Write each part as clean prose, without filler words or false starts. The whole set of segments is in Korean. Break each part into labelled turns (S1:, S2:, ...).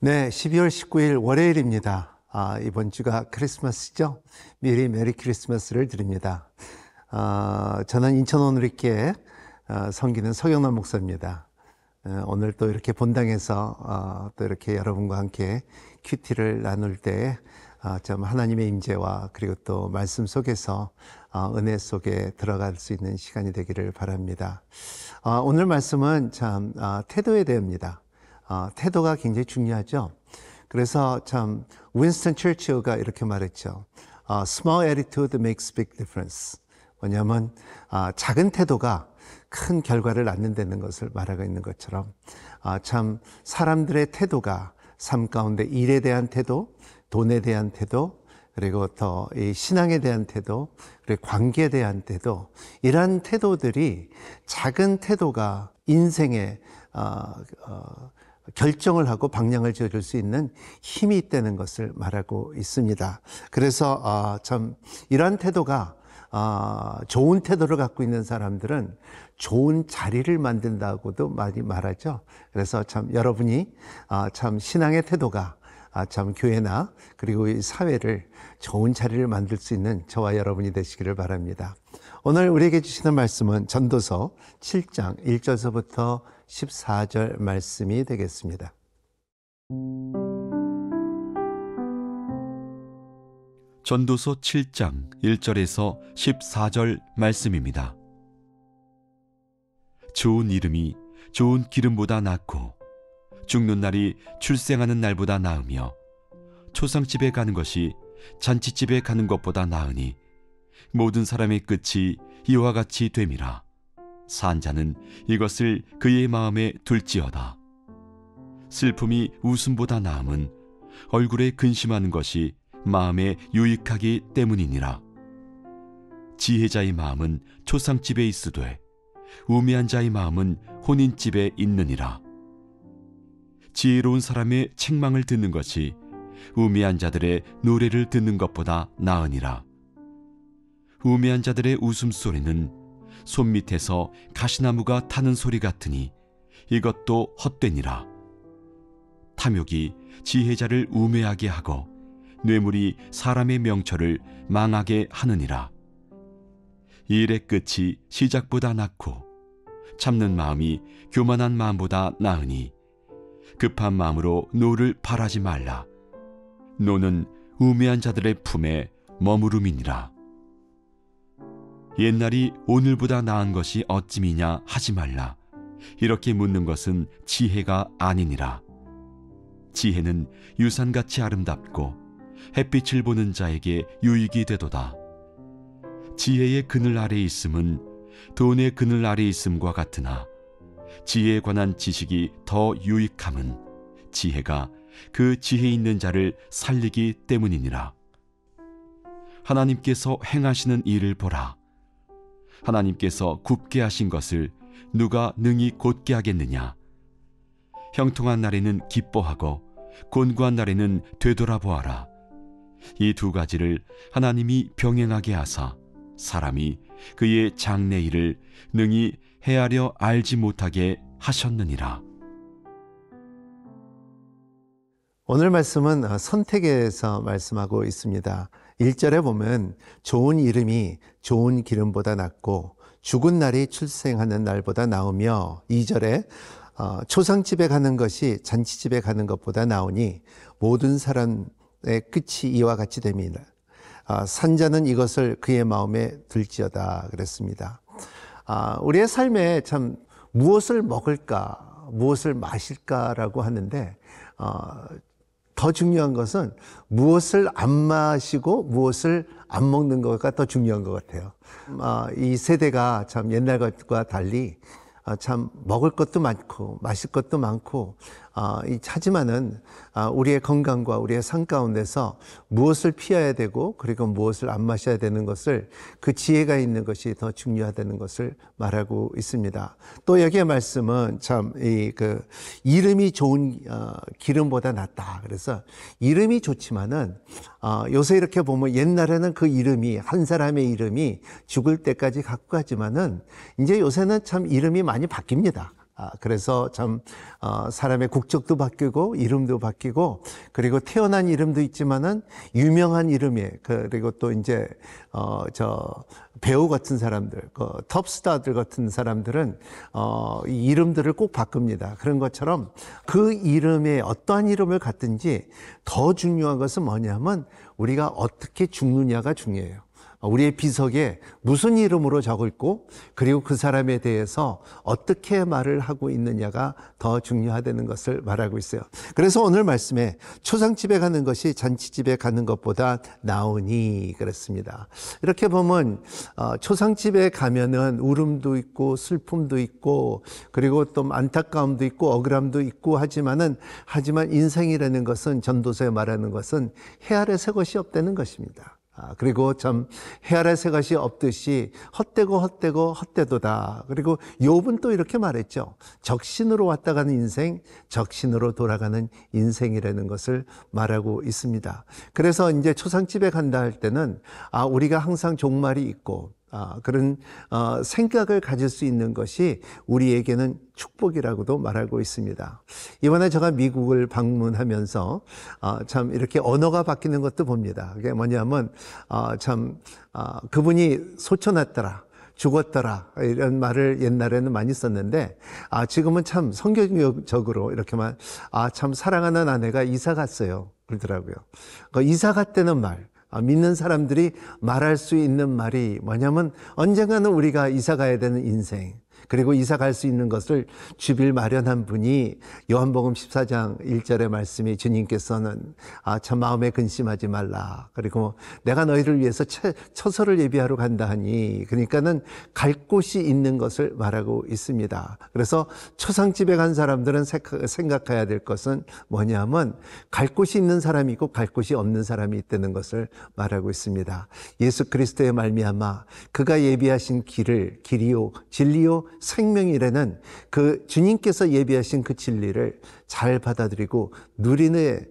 S1: 네, 12월 19일 월요일입니다. 이번 주가 크리스마스죠? 미리 메리 크리스마스를 드립니다. 저는 인천 온누리교회 섬기는 서경남 목사입니다. 오늘 또 이렇게 본당에서 또 이렇게 여러분과 함께 큐티를 나눌 때 참 하나님의 임재와 그리고 또 말씀 속에서 은혜 속에 들어갈 수 있는 시간이 되기를 바랍니다. 오늘 말씀은 참 태도에 대합니다. 태도가 굉장히 중요하죠. 그래서 참 윈스턴 처칠가 이렇게 말했죠. Small attitude makes big difference. 뭐냐면 작은 태도가 큰 결과를 낳는다는 것을 말하고 있는 것처럼 참 사람들의 태도가 삶 가운데 일에 대한 태도, 돈에 대한 태도, 그리고 더 이 신앙에 대한 태도, 그리고 관계에 대한 태도, 이러한 태도들이 작은 태도가 인생의 결정을 하고 방향을 지어줄 수 있는 힘이 있다는 것을 말하고 있습니다. 그래서 참 이러한 태도가 좋은 태도를 갖고 있는 사람들은 좋은 자리를 만든다고도 많이 말하죠. 그래서 참 여러분이 참 신앙의 태도가 참 교회나 그리고 이 사회를 좋은 자리를 만들 수 있는 저와 여러분이 되시기를 바랍니다. 오늘 우리에게 주시는 말씀은 전도서 7장 1절서부터 14절 말씀이 되겠습니다.
S2: 전도서 7장 1절에서 14절 말씀입니다. 좋은 이름이 좋은 기름보다 낫고 죽는 날이 출생하는 날보다 나으며 초상집에 가는 것이 잔치집에 가는 것보다 나으니 모든 사람의 끝이 이와 같이 됨이라. 산자는 이것을 그의 마음에 둘지어다. 슬픔이 웃음보다 나음은 얼굴에 근심하는 것이 마음에 유익하기 때문이니라. 지혜자의 마음은 초상집에 있으되 우매한 자의 마음은 혼인집에 있느니라. 지혜로운 사람의 책망을 듣는 것이 우매한 자들의 노래를 듣는 것보다 나으니라. 우매한 자들의 웃음소리는 손밑에서 가시나무가 타는 소리 같으니 이것도 헛되니라. 탐욕이 지혜자를 우매하게 하고 뇌물이 사람의 명철을 망하게 하느니라. 일의 끝이 시작보다 낫고 참는 마음이 교만한 마음보다 나으니 급한 마음으로 노를 바라지 말라. 노는 우매한 자들의 품에 머무름이니라. 옛날이 오늘보다 나은 것이 어찌미냐 하지 말라. 이렇게 묻는 것은 지혜가 아니니라. 지혜는 유산같이 아름답고 햇빛을 보는 자에게 유익이 되도다. 지혜의 그늘 아래 있음은 돈의 그늘 아래 있음과 같으나 지혜에 관한 지식이 더 유익함은 지혜가 그 지혜 있는 자를 살리기 때문이니라. 하나님께서 행하시는 일을 보라. 하나님께서 굽게 하신 것을 누가 능히 곧게 하겠느냐. 형통한 날에는 기뻐하고 곤고한 날에는 되돌아보아라. 이 두 가지를 하나님이 병행하게 하사 사람이 그의 장래 일을 능히 헤아려 알지 못하게 하셨느니라.
S1: 오늘 말씀은 선택에서 말씀하고 있습니다. 1절에 보면 좋은 이름이 좋은 기름보다 낫고 죽은 날이 출생하는 날보다 나으며 2절에 초상집에 가는 것이 잔치집에 가는 것보다 나으니 모든 사람의 끝이 이와 같이 됨이라. 산자는 이것을 그의 마음에 둘지어다 그랬습니다. 우리의 삶에 참 무엇을 먹을까, 무엇을 마실까라고 하는데 더 중요한 것은 무엇을 안 마시고 무엇을 안 먹는 것가 더 중요한 것 같아요. 이 세대가 참 옛날 것과 달리 참 먹을 것도 많고 마실 것도 많고 하지만은 우리의 건강과 우리의 삶 가운데서 무엇을 피해야 되고 그리고 무엇을 안 마셔야 되는 것을 그 지혜가 있는 것이 더 중요하다는 것을 말하고 있습니다. 또 여기에 말씀은 참 이름이 좋은 기름보다 낫다. 그래서 이름이 좋지만은 요새 이렇게 보면 옛날에는 그 이름이 한 사람의 이름이 죽을 때까지 갖고 가지만은 이제 요새는 참 이름이 많이 바뀝니다. 그래서 참 사람의 국적도 바뀌고 이름도 바뀌고 그리고 태어난 이름도 있지만은 유명한 이름에 그리고 또 이제 배우 같은 사람들, 톱스타들 같은 사람들은 이 이름들을 꼭 바꿉니다. 그런 것처럼 그 이름에 어떠한 이름을 갖든지 더 중요한 것은 뭐냐면 우리가 어떻게 죽느냐가 중요해요. 우리의 비석에 무슨 이름으로 적을 있고 그리고 그 사람에 대해서 어떻게 말을 하고 있느냐가 더 중요하다는 것을 말하고 있어요. 그래서 오늘 말씀에 초상집에 가는 것이 잔치집에 가는 것보다 나으니 그렇습니다. 이렇게 보면 초상집에 가면은 울음도 있고 슬픔도 있고 그리고 또 안타까움도 있고 억울함도 있고 하지만 인생이라는 것은 전도서에 말하는 것은 해 아래 새 것이 없다는 것입니다. 그리고 참 해 아래 새 것이 없듯이 헛되고 헛되도다. 그리고 욥은 또 이렇게 말했죠. 적신으로 왔다 가는 인생, 적신으로 돌아가는 인생이라는 것을 말하고 있습니다. 그래서 이제 초상집에 간다 할 때는 우리가 항상 종말이 있고 그런 생각을 가질 수 있는 것이 우리에게는 축복이라고도 말하고 있습니다. 이번에 제가 미국을 방문하면서 참 이렇게 언어가 바뀌는 것도 봅니다. 그게 뭐냐면 그분이 소천했더라, 죽었더라 이런 말을 옛날에는 많이 썼는데 지금은 참 성경적으로 이렇게만 참 사랑하는 아내가 이사 갔어요 그러더라고요. 그 이사 갔다는 말, 믿는 사람들이 말할 수 있는 말이 뭐냐면 언젠가는 우리가 이사 가야 되는 인생, 그리고 이사 갈 수 있는 것을 주빌 마련한 분이 요한복음 14장 1절의 말씀이 주님께서는 참 마음에 근심하지 말라. 그리고 내가 너희를 위해서 처소를 예비하러 간다 하니, 그러니까는 갈 곳이 있는 것을 말하고 있습니다. 그래서 초상집에 간 사람들은 생각해야 될 것은 뭐냐면 갈 곳이 있는 사람이 있고 갈 곳이 없는 사람이 있다는 것을 말하고 있습니다. 예수 그리스도의 말미암아 그가 예비하신 길이요 진리요 생명이라는 그 주님께서 예비하신 그 진리를 잘 받아들이고 누리는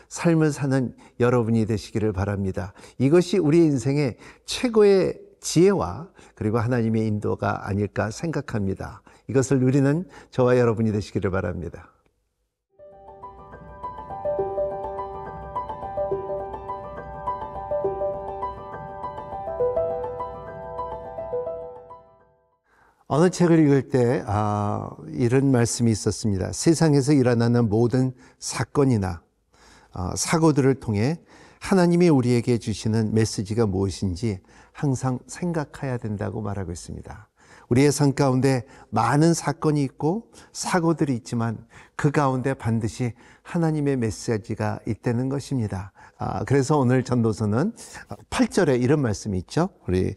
S1: 삶을 사는 여러분이 되시기를 바랍니다. 이것이 우리 인생의 최고의 지혜와 그리고 하나님의 인도가 아닐까 생각합니다. 이것을 누리는 저와 여러분이 되시기를 바랍니다. 어느 책을 읽을 때 이런 말씀이 있었습니다. 세상에서 일어나는 모든 사건이나 사고들을 통해 하나님이 우리에게 주시는 메시지가 무엇인지 항상 생각해야 된다고 말하고 있습니다. 우리의 삶 가운데 많은 사건이 있고 사고들이 있지만 그 가운데 반드시 하나님의 메시지가 있다는 것입니다. 그래서 오늘 전도서는 8절에 이런 말씀이 있죠. 우리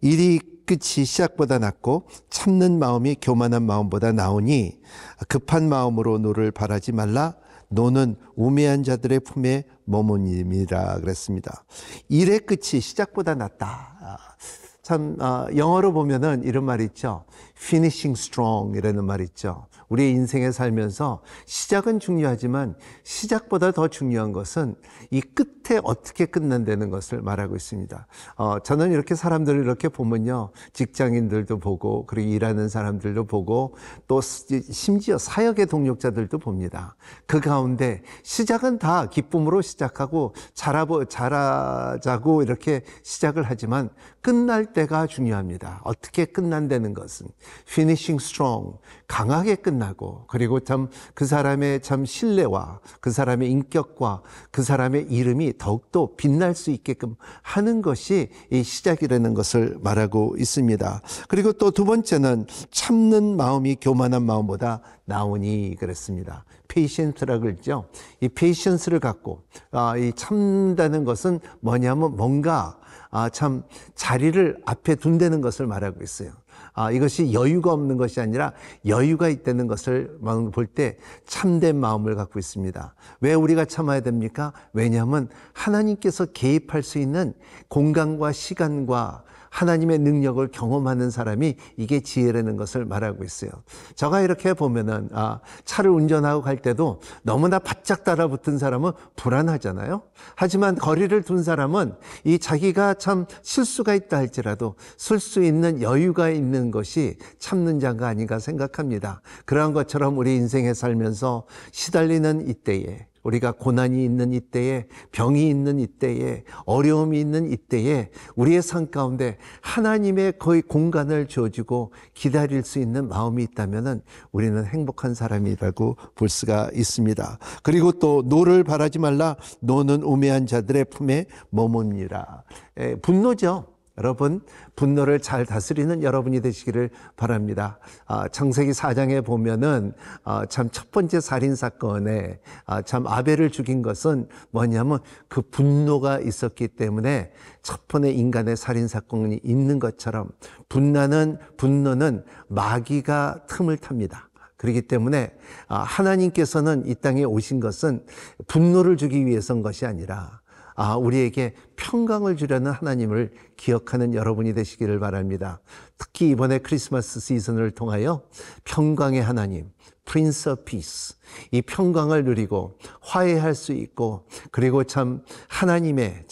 S1: 일이 끝이 시작보다 낫고 참는 마음이 교만한 마음보다 나으니 급한 마음으로 노를 바라지 말라. 노는 우매한 자들의 품에 머무님이라 그랬습니다. 일의 끝이 시작보다 낫다. 참 영어로 보면은 이런 말이 있죠. Finishing strong 이라는 말이 있죠. 우리 인생에 살면서 시작은 중요하지만 시작보다 더 중요한 것은 이 끝에 어떻게 끝난다는 것을 말하고 있습니다. 저는 이렇게 사람들을 이렇게 보면요, 직장인들도 보고 그리고 일하는 사람들도 보고 또 심지어 사역의 동력자들도 봅니다. 그 가운데 시작은 다 기쁨으로 시작하고 잘하자고 이렇게 시작을 하지만 끝날 때가 중요합니다. 어떻게 끝난다는 것은 finishing strong, 강하게 끝나고 그리고 참 그 사람의 참 신뢰와 그 사람의 인격과 그 사람의 이름이 더욱더 빛날 수 있게끔 하는 것이 이 시작이라는 것을 말하고 있습니다. 그리고 또 두 번째는 참는 마음이 교만한 마음보다 나으니 그랬습니다. patience라고 그러죠. 이 patience를 갖고 이 참다는 것은 뭐냐면 뭔가 참 자리를 앞에 둔다는 것을 말하고 있어요. 이것이 여유가 없는 것이 아니라 여유가 있다는 것을 볼 때 참된 마음을 갖고 있습니다. 왜 우리가 참아야 됩니까? 왜냐하면 하나님께서 개입할 수 있는 공간과 시간과 하나님의 능력을 경험하는 사람이 이게 지혜라는 것을 말하고 있어요. 제가 이렇게 보면은 차를 운전하고 갈 때도 너무나 바짝 따라붙은 사람은 불안하잖아요. 하지만 거리를 둔 사람은 이 자기가 참 실수가 있다 할지라도 쓸 수 있는 여유가 있는 것이 참는 자가 아닌가 생각합니다. 그러한 것처럼 우리 인생에 살면서 시달리는 이때에, 우리가 고난이 있는 이때에, 병이 있는 이때에, 어려움이 있는 이때에 우리의 삶 가운데 하나님의 거의 공간을 주어주고 기다릴 수 있는 마음이 있다면 우리는 행복한 사람이라고 볼 수가 있습니다. 그리고 또 노를 바라지 말라. 노는 우매한 자들의 품에 머뭅니다. 분노죠. 여러분, 분노를 잘 다스리는 여러분이 되시기를 바랍니다. 창세기 4장에 보면은 참 첫 번째 살인 사건에 참 아벨을 죽인 것은 뭐냐면 그 분노가 있었기 때문에 첫 번째 인간의 살인 사건이 있는 것처럼 분노는 마귀가 틈을 탑니다. 그렇기 때문에 하나님께서는 이 땅에 오신 것은 분노를 주기 위해서인 것이 아니라 우리에게 평강을 주려는 하나님을 기억하는 여러분이 되시기를 바랍니다. 특히 이번에 크리스마스 시즌을 통하여 평강의 하나님, Prince of Peace, 이 평강을 누리고 화해할 수 있고, 그리고 참 하나님의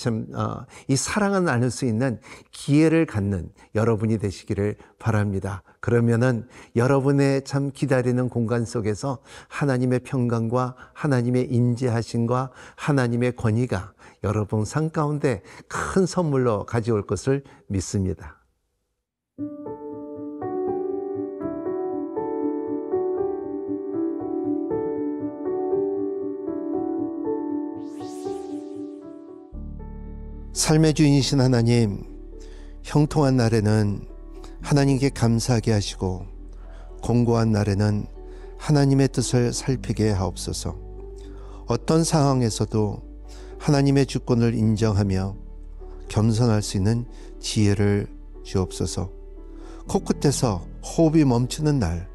S1: 이 사랑을 나눌 수 있는 기회를 갖는 여러분이 되시기를 바랍니다. 그러면은 여러분의 참 기다리는 공간 속에서 하나님의 평강과 하나님의 인재하심과 하나님의 권위가 여러분 삶 가운데 큰 선물로 가져올 것을 믿습니다. 삶의 주인이신 하나님, 형통한 날에는 하나님께 감사하게 하시고 공고한 날에는 하나님의 뜻을 살피게 하옵소서. 어떤 상황에서도 하나님의 주권을 인정하며 겸손할 수 있는 지혜를 주옵소서. 코끝에서 호흡이 멈추는 날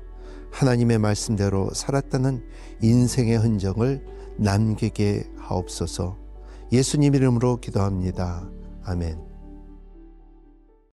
S1: 하나님의 말씀대로 살았다는 인생의 흔적을 남기게 하옵소서. 예수님 이름으로 기도합니다. 아멘.